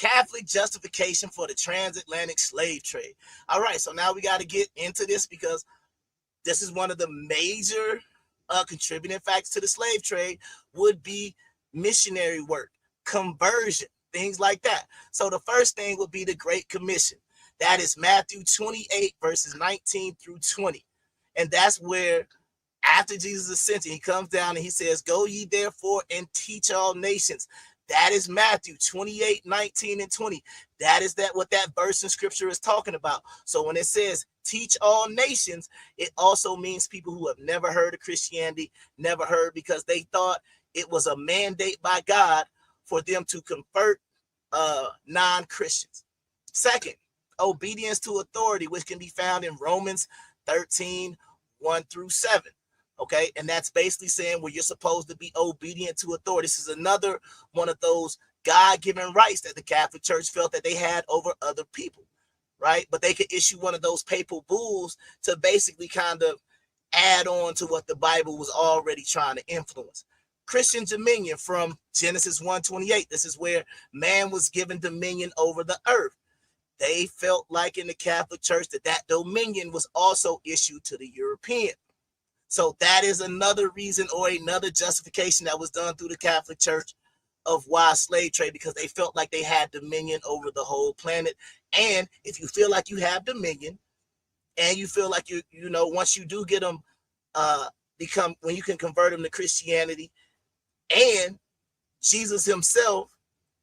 Catholic justification for the transatlantic slave trade. All right, so now we got to get into this because this is one of the major contributing factors to the slave trade would be missionary work, conversion, things like that. So the first thing would be the Great Commission. That is Matthew 28, verses 19 through 20. And that's where after Jesus' ascension, he comes down and he says, go ye therefore and teach all nations. That is Matthew 28, 19 and 20. That is what that verse in scripture is talking about. So when it says teach all nations, it also means people who have never heard of Christianity, never heard, because they thought it was a mandate by God for them to convert non-Christians. Second, obedience to authority, which can be found in Romans 13, 1 through 7. Okay, and that's basically saying where you're supposed to be obedient to authority. This is another one of those God-given rights that the Catholic Church felt that they had over other people, right? But they could issue one of those papal bulls to basically kind of add on to what the Bible was already trying to influence. Christian dominion from Genesis 1:28. This is where man was given dominion over the earth. They felt like in the Catholic Church that dominion was also issued to the European. So that is another reason or another justification that was done through the Catholic Church of why slave trade, because they felt like they had dominion over the whole planet. And if you feel like you have dominion and you feel like you know, once you do get them when you can convert them to Christianity, and Jesus himself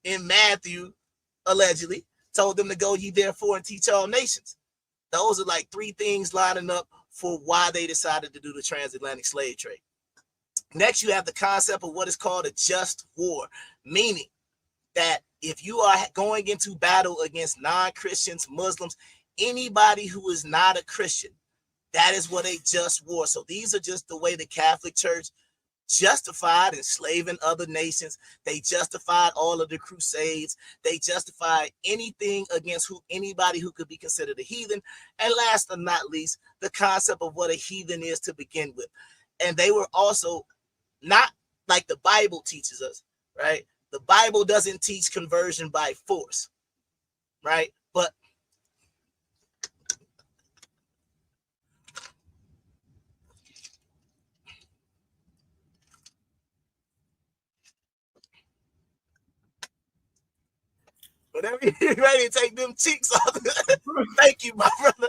in Matthew allegedly told them to go ye therefore and teach all nations. Those are like three things lining up for why they decided to do the transatlantic slave trade. Next, you have the concept of what is called a just war, meaning that if you are going into battle against non-Christians, Muslims, anybody who is not a Christian, that is what a just war. So these are just the way the Catholic Church justified enslaving other nations. They justified all of the crusades. They justified anything against anybody who could be considered a heathen. And last but not least, the concept of what a heathen is to begin with. And they were also not like the Bible teaches us, right? The Bible doesn't teach conversion by force, right? But whenever you're ready to take them cheeks off, thank you, my brother.